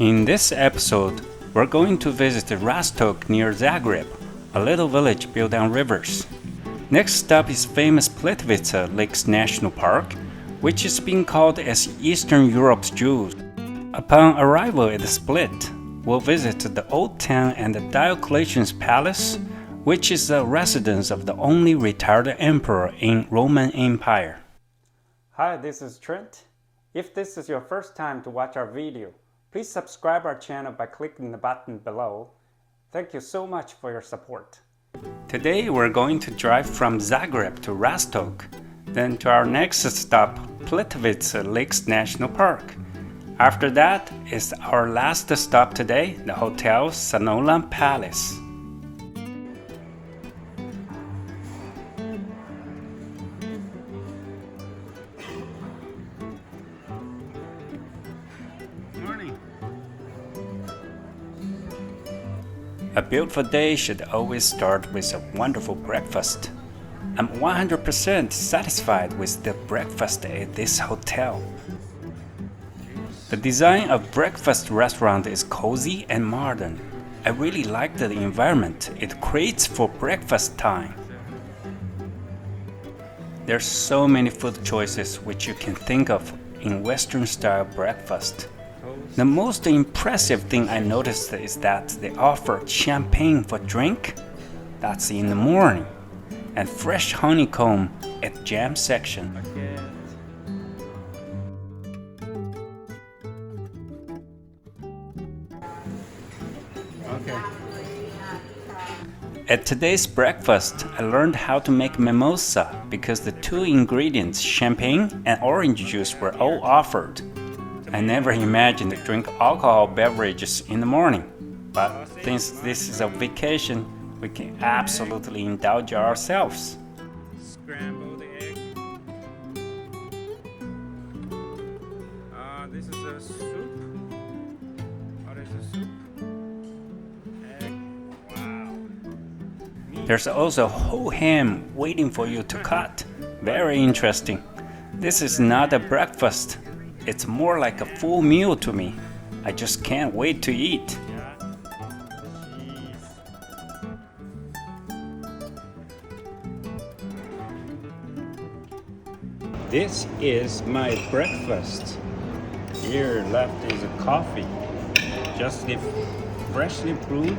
In this episode, we're going to visit Rastoke near Zagreb, a little village built on rivers. Next stop is famous Plitvice Lakes National Park, which is being called as Eastern Europe's Jewel. Upon arrival at Split, we'll visit the Old Town and the Diocletian's Palace, which is the residence of the only retired emperor in Roman Empire. Hi, this is Trent. If this is your first time to watch our video, please subscribe our channel by clicking the button below. Thank you so much for your support. Today we're going to drive from Zagreb to Rastoke, then to our next stop, Plitvice Lakes National Park. After that is our last stop today, the Hotel Sanolan Palace. A beautiful day should always start with a wonderful breakfast. I'm 100% satisfied with the breakfast at this hotel. The design of breakfast restaurant is cozy and modern. I really like the environment it creates for breakfast time. There's so many food choices which you can think of in Western style breakfast. The most impressive thing I noticed is that they offer champagne for drink, that's in the morning, and fresh honeycomb at jam section. At today's breakfast, I learned how to make mimosa because the two ingredients, champagne and orange juice, were all offered. I never imagined to drink alcohol beverages in the morning, but since this is a vacation, we can absolutely indulge ourselves. Scrambled egg. This is a soup. What is a soup? Egg. Wow. There's also whole ham waiting for you to cut. Very interesting. This is not a breakfast. It's more like a full meal to me. I just can't wait to eat. This is my breakfast. Here left is a coffee, just freshly brewed,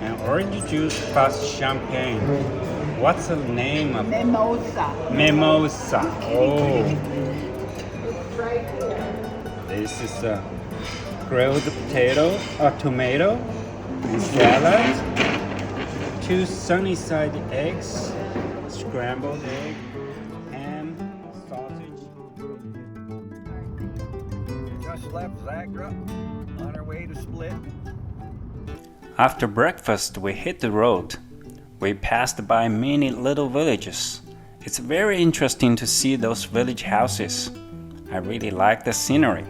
and orange juice plus champagne. What's the name of it? Mimosa. Mimosa. Oh. This is a grilled potato or tomato and salad, 2 sunny side eggs, scrambled egg, ham, sausage. Just left Zagreb on our way to Split. After breakfast, we hit the road. We passed by many little villages. It's very interesting to see those village houses. I really like the scenery.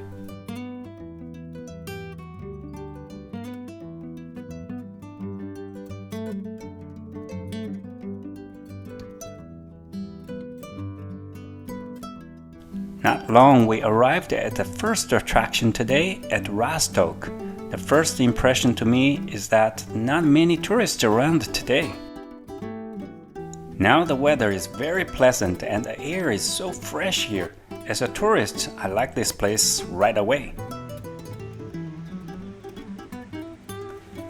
Not long we arrived at the first attraction today at Rastoke. The first impression to me is that not many tourists around today. Now the weather is very pleasant and the air is so fresh here. As a tourist, I like this place right away.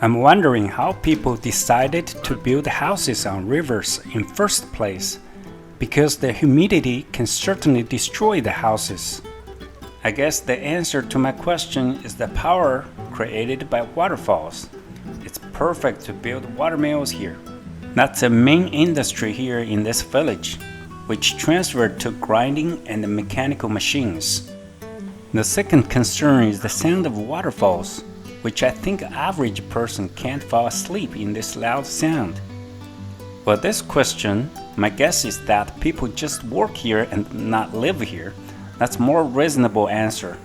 I'm wondering how people decided to build houses on rivers in first place, because the humidity can certainly destroy the houses. I guess the answer to my question is the power created by waterfalls. It's perfect to build watermills here. That's a main industry here in this village, which transferred to grinding and mechanical machines. The second concern is the sound of waterfalls, which I think an average person can't fall asleep in this loud sound. For this question, my guess is that people just work here and not live here. That's more reasonable answer.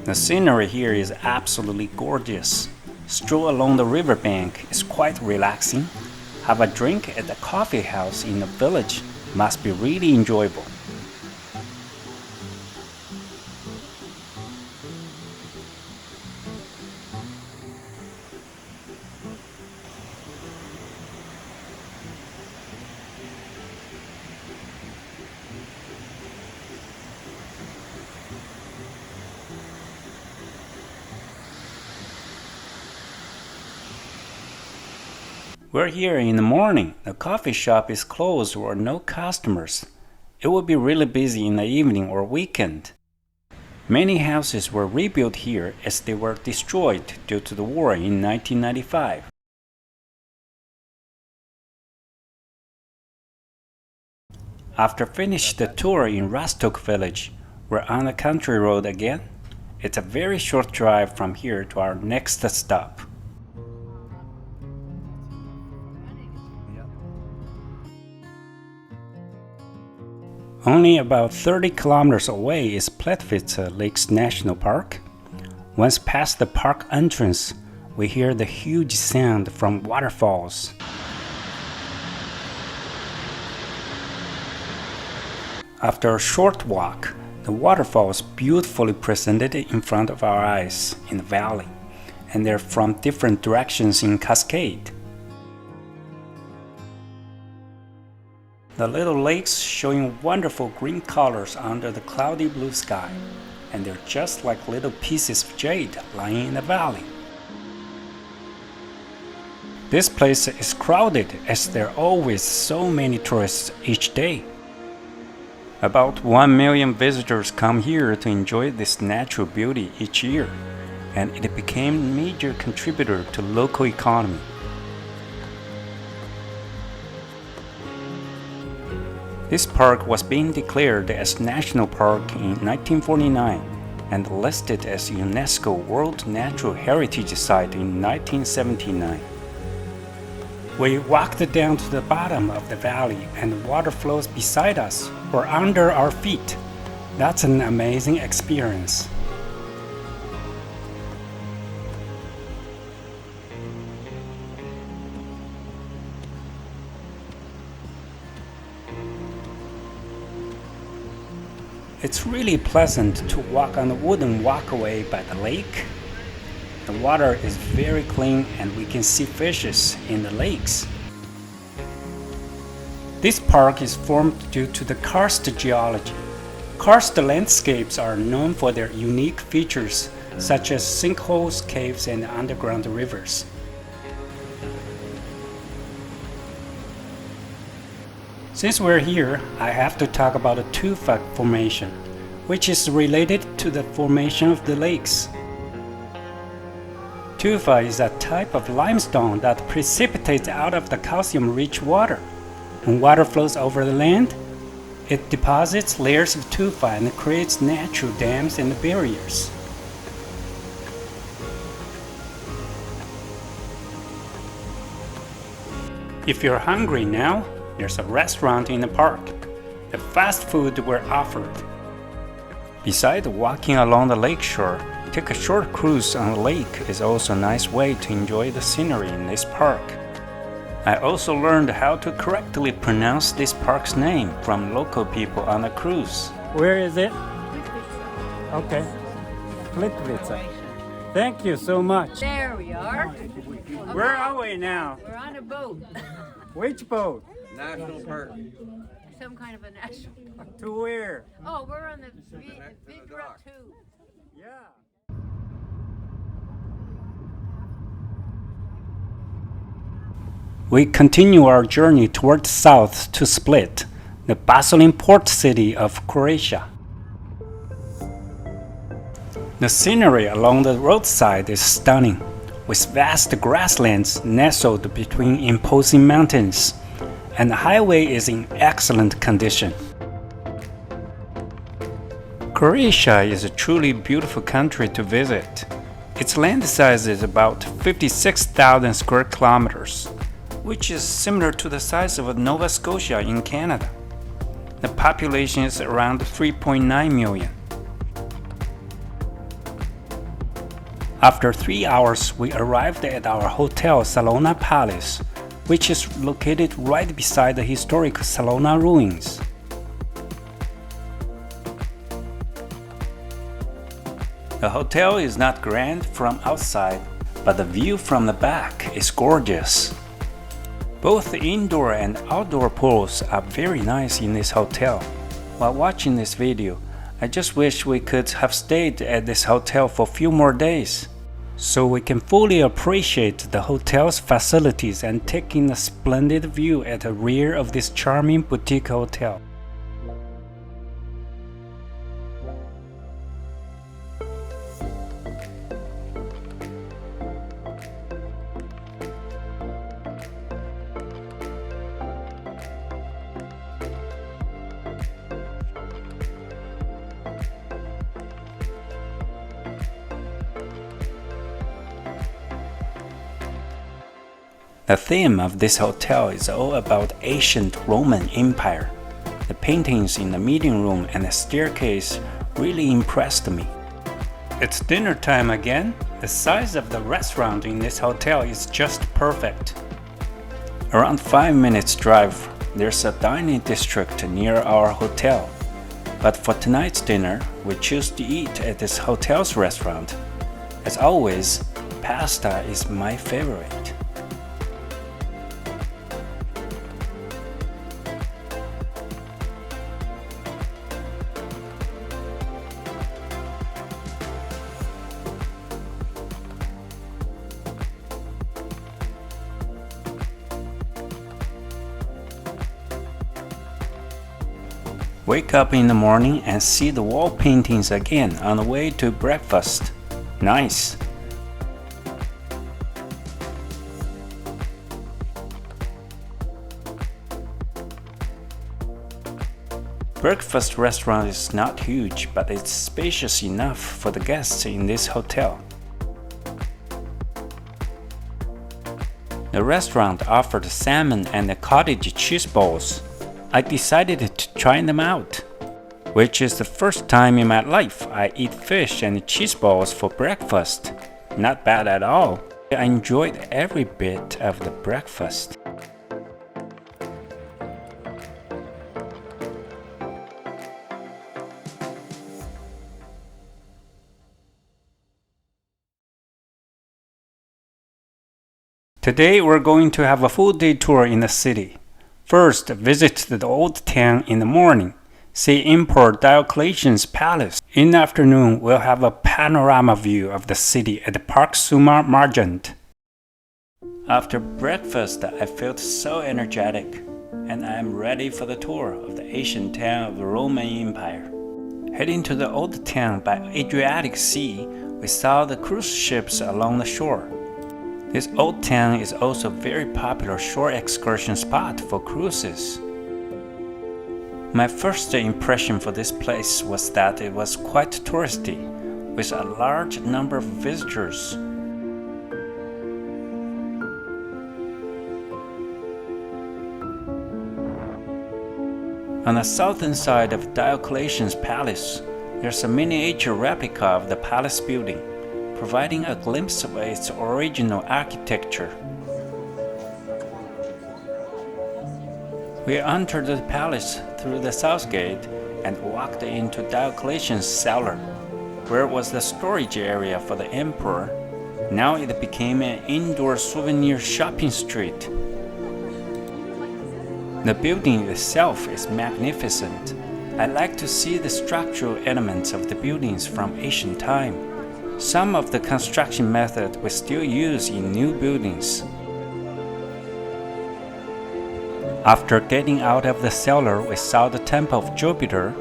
The scenery here is absolutely gorgeous. Stroll along the riverbank is quite relaxing. Have a drink at the coffee house in the village must be really enjoyable. We're here in the morning. The coffee shop is closed or no customers. It will be really busy in the evening or weekend. Many houses were rebuilt here as they were destroyed due to the war in 1995. After finishing the tour in Rastoke village, we're on the country road again. It's a very short drive from here to our next stop. Only about 30 kilometers away is Plitvice National Park. Once past the park entrance, we hear the huge sound from waterfalls. After a short walk, the waterfalls beautifully presented in front of our eyes in the valley, and they're from different directions in cascade. The little lakes showing wonderful green colors under the cloudy blue sky, and they're just like little pieces of jade lying in the valley. This place is crowded as there are always so many tourists each day. About 1 million visitors come here to enjoy this natural beauty each year, and it became a major contributor to local economy. This park was being declared as National Park in 1949 and listed as UNESCO World Natural Heritage Site in 1979. We walked down to the bottom of the valley and the water flows beside us or under our feet. That's an amazing experience. It's really pleasant to walk on the wooden walkway by the lake. The water is very clean and we can see fishes in the lakes. This park is formed due to the karst geology. Karst landscapes are known for their unique features such as sinkholes, caves, and underground rivers. Since we're here, I have to talk about the tufa formation, which is related to the formation of the lakes. Tufa is a type of limestone that precipitates out of the calcium-rich water. When water flows over the land, it deposits layers of tufa and creates natural dams and barriers. If you're hungry now, there's a restaurant in the park. The fast food were offered. Besides walking along the lakeshore, take a short cruise on the lake is also a nice way to enjoy the scenery in this park. I also learned how to correctly pronounce this park's name from local people on the cruise. Where is it? Okay. Plitvice. Thank you so much. There we are. Where are we now? We're on a boat. Which boat? National Park. Some kind of a national park. To where? Oh, we're on the big rock too. Yeah. We continue our journey toward the south to Split, the bustling port city of Croatia. The scenery along the roadside is stunning, with vast grasslands nestled between imposing mountains, and the highway is in excellent condition. Croatia is a truly beautiful country to visit. Its land size is about 56,000 square kilometers, which is similar to the size of Nova Scotia in Canada. The population is around 3.9 million. After 3 hours, we arrived at our hotel Salona Palace, which is located right beside the historic Salona ruins. The hotel is not grand from outside, but the view from the back is gorgeous. Both the indoor and outdoor pools are very nice in this hotel. While watching this video, I just wish we could have stayed at this hotel for a few more days. so we can fully appreciate the hotel's facilities and take in a splendid view at the rear of this charming boutique hotel. The theme of this hotel is all about ancient Roman Empire. The paintings in the meeting room and the staircase really impressed me. It's dinner time again. The size of the restaurant in this hotel is just perfect. Around 5 minutes drive, there's a dining district near our hotel. But for tonight's dinner, we choose to eat at this hotel's restaurant. As always, pasta is my favorite. Wake up in the morning and see the wall paintings again on the way to breakfast. Nice! Breakfast restaurant is not huge, but it's spacious enough for the guests in this hotel. The restaurant offered salmon and cottage cheese balls. I decided to try them out, which is the first time in my life I eat fish and cheese balls for breakfast. Not bad at all. I enjoyed every bit of the breakfast. Today we're going to have a full day tour in the city. First, visit the Old Town in the morning. See Emperor Diocletian's palace. In the afternoon, we'll have a panorama view of the city at the Park Summa Margent. After breakfast, I felt so energetic, and I am ready for the tour of the ancient town of the Roman Empire. Heading to the Old Town by Adriatic Sea, we saw the cruise ships along the shore. This old town is also a very popular shore excursion spot for cruises. My first impression for this place was that it was quite touristy, with a large number of visitors. On the southern side of Diocletian's palace, there's a miniature replica of the palace building, providing a glimpse of its original architecture. We entered the palace through the south gate and walked into Diocletian's cellar, where was the storage area for the emperor. Now it became an indoor souvenir shopping street. The building itself is magnificent. I like to see the structural elements of the buildings from ancient time. Some of the construction method we still use in new buildings. After getting out of the cellar, we saw the Temple of Jupiter.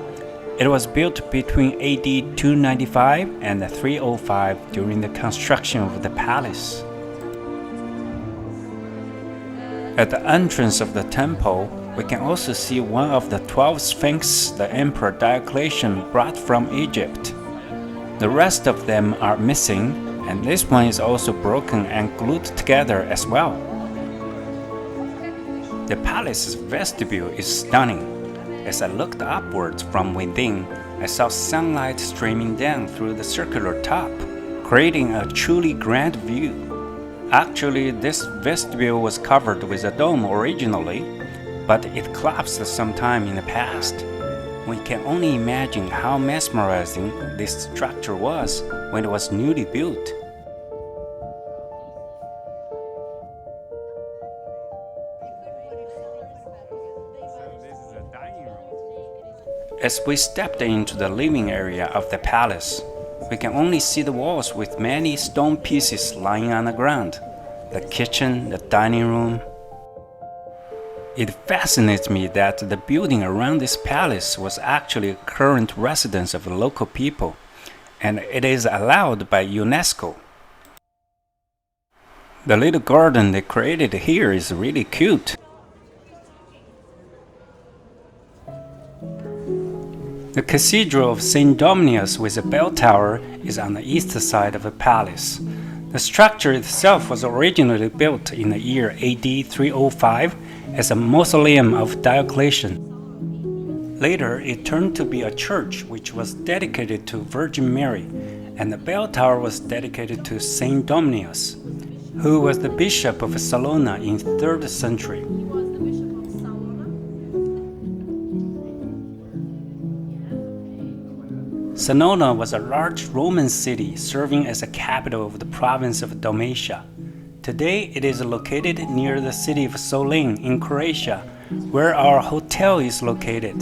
It was built between AD 295 and 305 during the construction of the palace. At the entrance of the temple, we can also see one of the 12 sphinxes the Emperor Diocletian brought from Egypt. The rest of them are missing, and this one is also broken and glued together as well. The palace's vestibule is stunning. As I looked upwards from within, I saw sunlight streaming down through the circular top, creating a truly grand view. Actually, this vestibule was covered with a dome originally, but it collapsed sometime in the past. We can only imagine how mesmerizing this structure was when it was newly built. This is a dining room. As we stepped into the living area of the palace, we can only see the walls with many stone pieces lying on the ground. The kitchen, the dining room. It fascinates me that the building around this palace was actually a current residence of the local people, and it is allowed by UNESCO. The little garden they created here is really cute. The Cathedral of St. Dominius with a bell tower is on the east side of the palace. The structure itself was originally built in the year AD 305 as a mausoleum of Diocletian. Later, it turned to be a church which was dedicated to Virgin Mary, and the bell tower was dedicated to St. Dominius, who was the bishop of Salona in 3rd century. Salona was a large Roman city serving as a capital of the province of Dalmatia. Today it is located near the city of Solin in Croatia, where our hotel is located.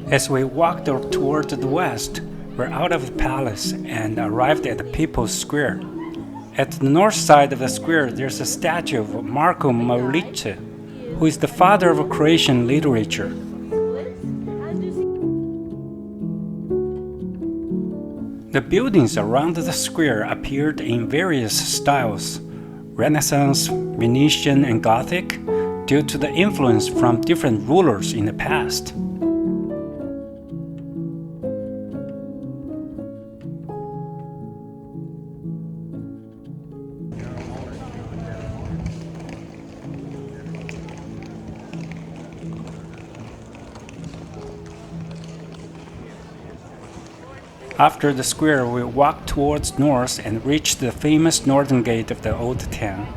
As we walked toward the west, we're out of the palace and arrived at the People's Square. At the north side of the square there's a statue of Marko Marulice, who is the father of Croatian literature. The buildings around the square appeared in various styles, Renaissance, Venetian, and Gothic, due to the influence from different rulers in the past. After the square, we walked towards north and reached the famous northern gate of the Old Town.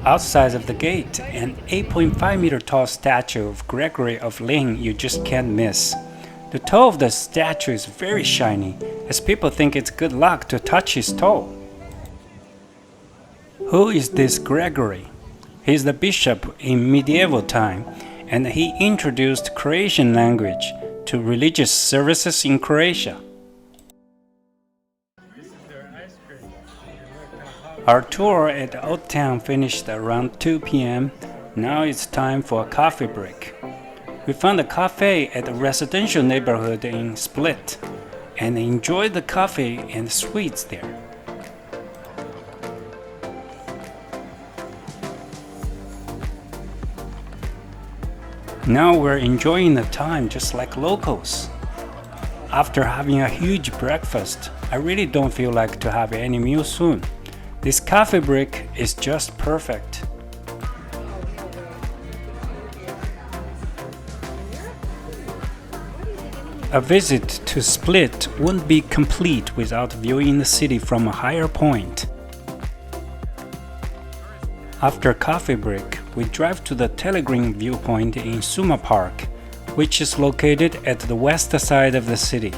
Outside of the gate, an 8.5-meter tall statue of Gregory of Lynn you just can't miss. The toe of the statue is very shiny, as people think it's good luck to touch his toe. Who is this Gregory? He is the bishop in medieval time, and he introduced Croatian language to religious services in Croatia. Our tour at the Old Town finished around 2 p.m. Now it's time for a coffee break. We found a cafe at a residential neighborhood in Split and enjoyed the coffee and sweets there. Now we're enjoying the time just like locals. After having a huge breakfast, I really don't feel like to have any meal soon. This coffee break is just perfect. A visit to Split wouldn't be complete without viewing the city from a higher point. After coffee break, we drive to the Telegreen viewpoint in Suma Park, which is located at the west side of the city.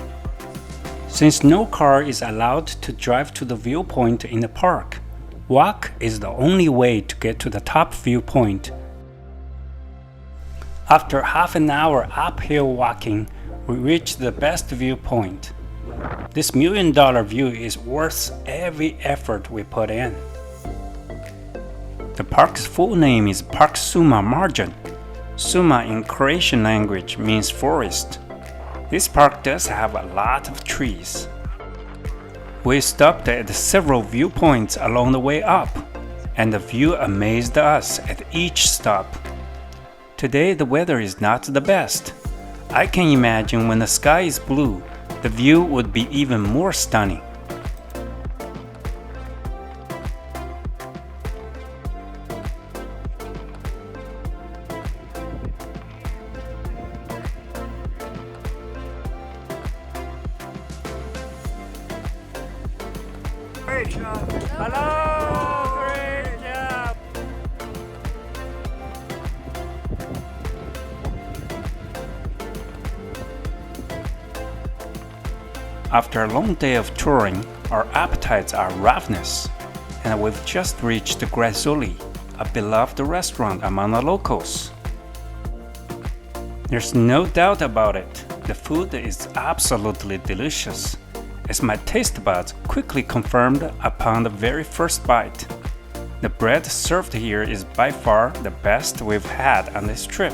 Since no car is allowed to drive to the viewpoint in the park, walk is the only way to get to the top viewpoint. After half an hour uphill walking, we reach the best viewpoint. This $1 million view is worth every effort we put in. The park's full name is Park Suma Marjan. Suma in Croatian language means forest. This park does have a lot of trees. We stopped at several viewpoints along the way up, and the view amazed us at each stop. Today the weather is not the best. I can imagine when the sky is blue, the view would be even more stunning. Hello, Croatia! After a long day of touring, our appetites are ravenous, and we've just reached Grazuli, a beloved restaurant among the locals. There's no doubt about it, the food is absolutely delicious, as my taste buds quickly confirmed upon the very first bite. The bread served here is by far the best we've had on this trip.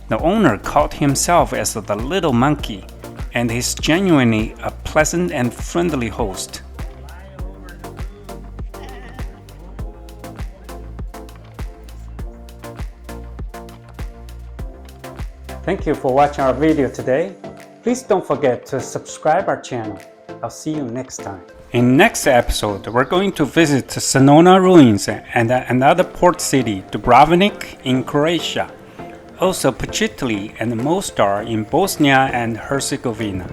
The owner called himself as the Little Monkey, and he's genuinely a pleasant and friendly host. Thank you for watching our video today. Please don't forget to subscribe our channel. I'll see you next time. In next episode, we're going to visit Senona ruins and another port city, Dubrovnik in Croatia. Also Pocitelj and Mostar in Bosnia and Herzegovina.